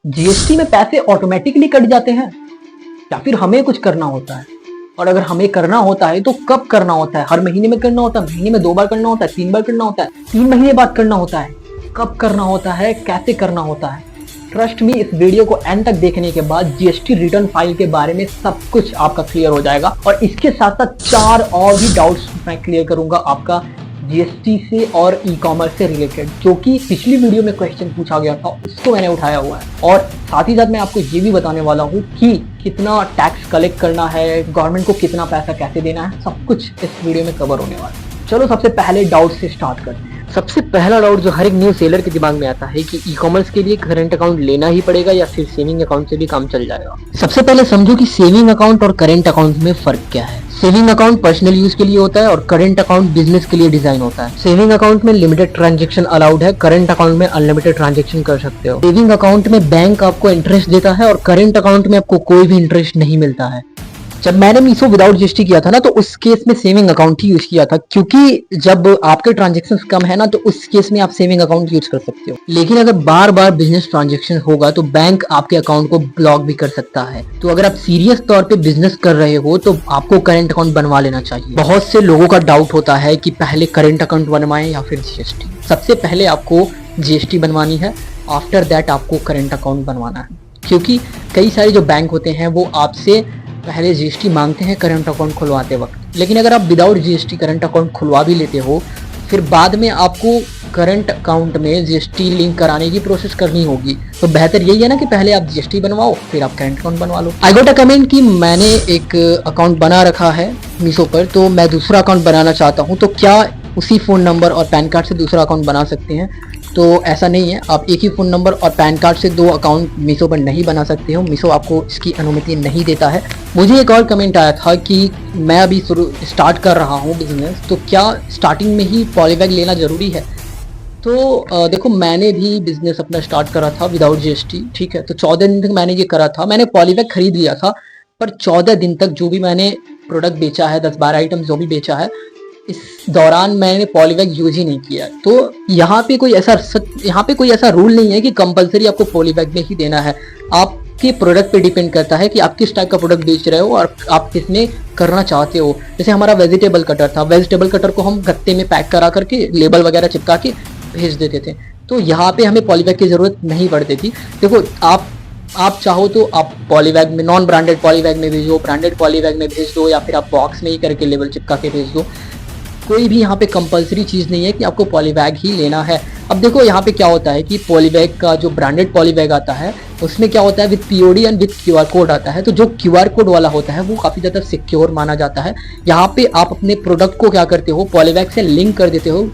GST में पैसे automatically cut जाते हैं या फिर हमें कुछ करना होता है? और अगर हमें करना होता है तो कब करना होता है? हर महीने में करना होता है, महीने में 2 बार करना होता है, 3 बार करना होता है, 3 महीने बाद करना होता है? कब करना होता है, कैसे करना होता है? ट्रस्ट मी, इस वीडियो को एंड तक देखने के बाद जीएसटी रिटर्न फाइल के बारे में सब कुछ आपका क्लियर हो जाएगा और इसके साथ साथ 4 और भी डाउट्स मैं क्लियर करूंगा आपका जीएसटी से और ई कॉमर्स से रिलेटेड, जो कि पिछली वीडियो में क्वेश्चन पूछा गया था, उसको मैंने उठाया हुआ है। और साथ ही साथ मैं आपको ये भी बताने वाला हूँ कि कितना टैक्स कलेक्ट करना है, गवर्नमेंट को कितना पैसा कैसे देना है, सब कुछ इस वीडियो में कवर होने वाला है। चलो सबसे पहले डाउट से स्टार्ट करते हैं। सबसे पहला डाउट जो हर एक न्यू सेलर के दिमाग में आता है कि ई कॉमर्स के लिए करंट अकाउंट लेना ही पड़ेगा या फिर सेविंग अकाउंट से भी काम चल जाएगा। सबसे पहले समझो कि सेविंग अकाउंट और करंट अकाउंट में फर्क क्या है। सेविंग अकाउंट पर्सनल यूज के लिए होता है और करंट अकाउंट बिजनेस के लिए डिजाइन होता है। सेविंग अकाउंट में लिमिटेड ट्रांजैक्शन अलाउड है, करंट अकाउंट में अनलिमिटेड ट्रांजैक्शन कर सकते हो। सेविंग अकाउंट में बैंक आपको इंटरेस्ट देता है और करंट अकाउंट में आपको कोई भी इंटरेस्ट नहीं मिलता है। जब मैंने मीशो विदाउट जीएसटी किया था ना, तो उस केस में सेविंग अकाउंट ही यूज किया था, क्योंकि जब आपके ट्रांजेक्शन कम है ना, तो उस केस में आप सेविंग अकाउंट यूज कर सकते हो। लेकिन अगर बार बार बिजनेस ट्रांजेक्शन होगा तो बैंक आपके अकाउंट को ब्लॉक भी कर सकता है। तो अगर आप सीरियस तौर पे बिजनेस कर रहे हो तो आपको करंट अकाउंट बनवा लेना चाहिए। बहुत से लोगों का डाउट होता है कि पहले करंट अकाउंट बनवाएं या फिर जीएसटी। सबसे पहले आपको जीएसटी बनवानी है, आफ्टर दैट आपको करंट अकाउंट बनवाना है, क्योंकि कई सारे जो बैंक होते हैं वो आपसे पहले जीएसटी मांगते हैं करंट अकाउंट खुलवाते वक्त। लेकिन अगर आप विदाउट जीएसटी करंट अकाउंट खुलवा भी लेते हो, फिर बाद में आपको करंट अकाउंट में जीएसटी लिंक कराने की प्रोसेस करनी होगी। तो बेहतर यही है ना कि पहले आप जीएसटी बनवाओ फिर आप करंट अकाउंट बनवा लो। आई गोट अ कमेंट कि मैंने एक अकाउंट बना रखा है मीशो पर, तो मैं दूसरा अकाउंट बनाना चाहता हूँ, तो क्या उसी फोन नंबर और पैन कार्ड से दूसरा अकाउंट बना सकते हैं? तो ऐसा नहीं है, आप एक ही फ़ोन नंबर और पैन कार्ड से 2 अकाउंट मीशो पर नहीं बना सकते हो। मीशो आपको इसकी अनुमति नहीं देता है। मुझे एक और कमेंट आया था कि मैं अभी स्टार्ट कर रहा हूँ बिजनेस, तो क्या स्टार्टिंग में ही पॉलीबैग लेना ज़रूरी है? तो देखो, मैंने भी बिजनेस अपना स्टार्ट करा था विदाउट जीएसटी, ठीक है। तो 14 दिन तक मैंने ये करा था, मैंने पॉलीबैग खरीद लिया था, पर 14 दिन तक जो भी मैंने प्रोडक्ट बेचा है, 10-12 आइटम जो भी बेचा है, इस दौरान मैंने पॉलीबैग यूज ही नहीं किया। तो यहाँ पे कोई ऐसा रूल नहीं है कि कंपलसरी आपको पॉलीबैग में ही देना है। आपके प्रोडक्ट पे डिपेंड करता है कि आप किस टाइप का प्रोडक्ट बेच रहे हो और आप किसमें करना चाहते हो। जैसे हमारा वेजिटेबल कटर था, वेजिटेबल कटर को हम गत्ते में पैक करा करके लेबल वगैरह चिपका के भेज देते थे, तो यहाँ पे हमें पॉलीबैग की जरूरत नहीं पड़ती थी। देखो, आप चाहो तो आप पॉलीबैग में, नॉन ब्रांडेड पॉलीबैग में भेजो, ब्रांडेड पॉलीबैग में भेज दो, या फिर आप बॉक्स में ही करके लेबल चिपका के भेज दो। कोई भी यहाँ पे कंपलसरी चीज़ नहीं है कि आपको पॉलीबैग ही लेना है। अब देखो, यहाँ पे क्या होता है कि पॉलीबैग का जो ब्रांडेड पॉलीबैग आता है उसमें क्या होता है, with POD and with QR code आता है। तो जो क्यूआर कोड वाला होता है वो काफ़ी ज़्यादा सिक्योर माना जाता है। यहाँ पे आप अपने प्रोडक्ट को क्या करते हो, पॉलीबैग से लिंक कर देते हो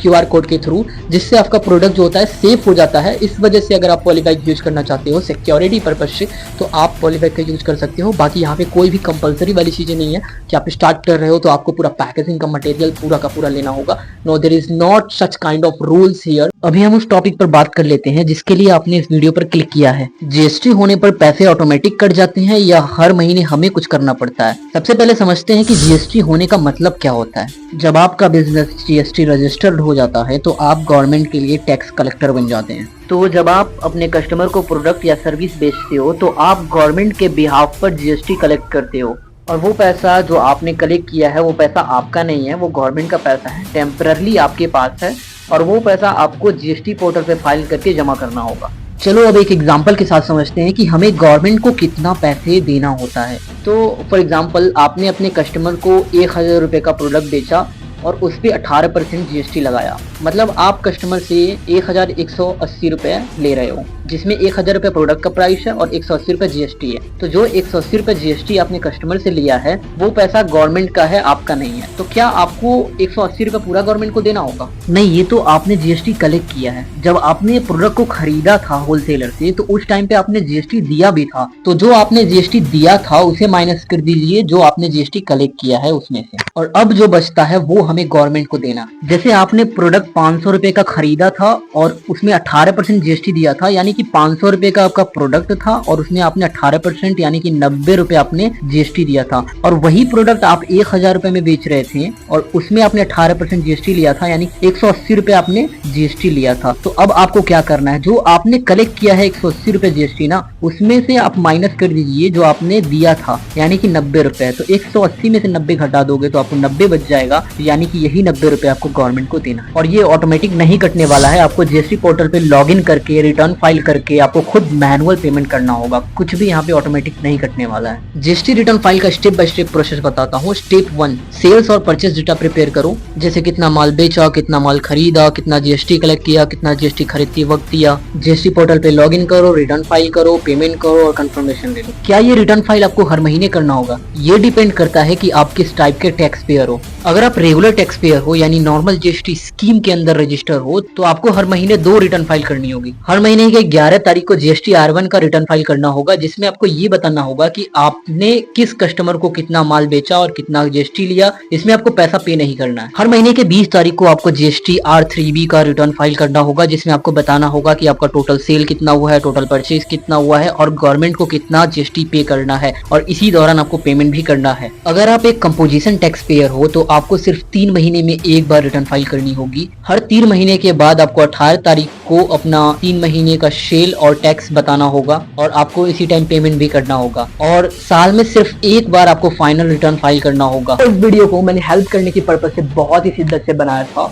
क्यूआर कोड के थ्रू, जिससे आपका प्रोडक्ट जो होता है सेफ हो जाता है। इस वजह से अगर आप पॉलीबैग यूज करना चाहते हो सिक्योरिटी पर्पज से, तो आप पॉलीबैग का यूज कर सकते हो। बाकी यहाँ पे कोई भी कंपलसरी वाली चीज़ें नहीं है कि आप स्टार्ट कर रहे हो तो आपको पूरा पैकेजिंग का मटेरियल पूरा का पूरा लेना होगा। No, there is not such kind of rules here. अभी हम उस टॉपिक पर बात कर लेते हैं जिसके लिए आपने इस वीडियो पर क्लिक किया है। जीएसटी होने पर पैसे ऑटोमेटिक कट जाते हैं या हर महीने हमें कुछ करना पड़ता है? सबसे पहले समझते हैं कि जीएसटी होने का मतलब क्या होता है। जब आपका बिजनेस जीएसटी रजिस्टर्ड हो जाता है तो आप गवर्नमेंट के लिए टैक्स कलेक्टर बन जाते हैं। तो जब आप अपने कस्टमर को प्रोडक्ट या सर्विस बेचते हो तो आप गवर्नमेंट के बिहाफ पर जीएसटी कलेक्ट करते हो, और वो पैसा जो आपने कलेक्ट किया है वो पैसा आपका नहीं है, वो गवर्नमेंट का पैसा है, टेम्पररी आपके पास है, और वो पैसा आपको जीएसटी पोर्टल पे फाइल करके जमा करना होगा। चलो अब एक एग्जांपल के साथ समझते हैं कि हमें गवर्नमेंट को कितना पैसे देना होता है। तो फॉर एग्जांपल, आपने अपने कस्टमर को 1000 रुपये का प्रोडक्ट बेचा और उस पर 18% जीएसटी लगाया, मतलब आप कस्टमर से 1180 रुपये ले रहे हो, जिसमें 1000 रुपये प्रोडक्ट का प्राइस है और 180 रुपये जीएसटी है। तो जो 180 रुपये जीएसटी आपने कस्टमर से लिया है वो पैसा गवर्नमेंट का है, आपका नहीं है। तो क्या आपको 180 रुपये पूरा गवर्नमेंट को देना होगा? नहीं, ये तो आपने जीएसटी कलेक्ट किया है। जब आपने प्रोडक्ट को खरीदा था होलसेलर से, तो उस टाइम पे आपने जीएसटी दिया भी था, तो जो आपने जीएसटी दिया था उसे माइनस कर दीजिए जो आपने जीएसटी कलेक्ट किया है उसमें से, और अब जो बचता है वो हमें गवर्नमेंट को देना। जैसे आपने प्रोडक्ट 500 रुपए का खरीदा था और उसमें 18% जीएसटी दिया था, यानी कि 500 रुपए का आपका प्रोडक्ट था और उसमें आपने 18% यानी कि 90 रुपए आपने जीएसटी दिया था, और वही प्रोडक्ट आप 1000 रुपए में बेच रहे थे और उसमें आपने 18% जीएसटी लिया था, यानी 180 रुपए आपने जीएसटी लिया था। तो अब आपको क्या करना है, जो आपने कलेक्ट किया है 180 रुपए जीएसटी ना, उसमें से आप माइनस कर दीजिए जो आपने दिया था, यानी कि 90 रुपए। तो 180 में से 90 घटा दोगे तो आपको 90 बच जाएगा, यानी कि यही 90 रुपए आपको गवर्नमेंट को देना है। और ये ऑटोमेटिक नहीं कटने वाला है, आपको जीएसटी पोर्टल पे लॉगिन करके रिटर्न फाइल करके आपको खुद मैनुअल पेमेंट करना होगा, कुछ भी यहाँ पे ऑटोमेटिक नहीं कटने वाला है। जीएसटी रिटर्न फाइल का स्टेप बाय स्टेप प्रोसेस बताता हूँ। स्टेप 1, सेल्स और परचेस डेटा प्रिपेयर करो, जैसे कितना माल बेचा, कितना माल खरीदा, कितना जीएसटी कलेक्ट किया, कितना जीएसटी खरीदते वक्त दिया। जीएसटी पोर्टल पे लॉगिन करो, रिटर्न फाइल करो, पेमेंट करो और कंफर्मेशन ले लो। क्या ये रिटर्न फाइल आपको हर महीने करना होगा? ये डिपेंड करता है कि आप किस टाइप के टैक्स पेयर हो। अगर आप रेगुलर टैक्स पेयर हो यानी नॉर्मल जीएसटी स्कीम के अंदर रजिस्टर हो तो आपको हर महीने 2 रिटर्न फाइल करनी होगी। हर महीने के 11 तारीख को जीएसटी R1 का रिटर्न फाइल करना होगा, जिसमें आपको ये बताना होगा कि आपने किस कस्टमर को कितना माल बेचा और कितना जीएसटी लिया, इसमें आपको पैसा पे नहीं करना है। हर महीने के 20 तारीख को आपको जीएसटी R3B का रिटर्न फाइल करना होगा, जिसमें आपको बताना होगा कि आपका टोटल सेल कितना हुआ है, टोटल परचेज कितना हुआ है और गवर्नमेंट को कितना जीएसटी पे करना है, और इसी दौरान आपको पेमेंट भी करना है। अगर आप एक कंपोजिशन टैक्स पेयर हो तो आपको सिर्फ 3 महीने में एक बार रिटर्न फाइल करनी होगी। हर 3 महीने के बाद आपको 18 तारीख को अपना 3 महीने का सेल और टैक्स बताना होगा और आपको इसी टाइम पेमेंट भी करना होगा, और साल में सिर्फ एक बार आपको फाइनल रिटर्न फाइल करना होगा। इस वीडियो को मैंने हेल्प करने की पर्पज से बहुत ही शिद्दत से बनाया था,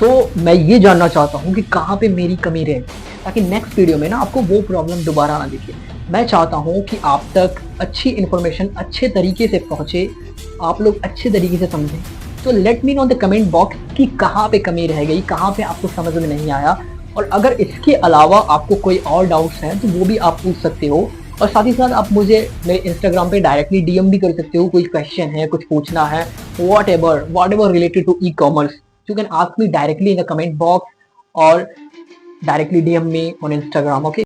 तो मैं ये जानना चाहता हूँ कि कहाँ पे मेरी कमी रहे, ताकि नेक्स्ट वीडियो में ना आपको वो प्रॉब्लम दोबारा ना दिखे। मैं चाहता हूँ कि आप तक अच्छी इन्फॉर्मेशन अच्छे तरीके से पहुँचे, आप लोग अच्छे तरीके से समझें। तो let me know the comment box कि कहाँ पे कमी रह गई, कहाँ पे आपको समझ में नहीं आया, और अगर इसके अलावा आपको कोई और डाउट्स हैं तो वो भी आप पूछ सकते हो। और साथ ही साथ आप मुझे मेरे इंस्टाग्राम पे डायरेक्टली डीएम भी कर सकते हो, कोई क्वेश्चन है, कुछ पूछना है, whatever related to e-commerce, you can ask me directly in the comment box और directly DM me on Instagram. Okay.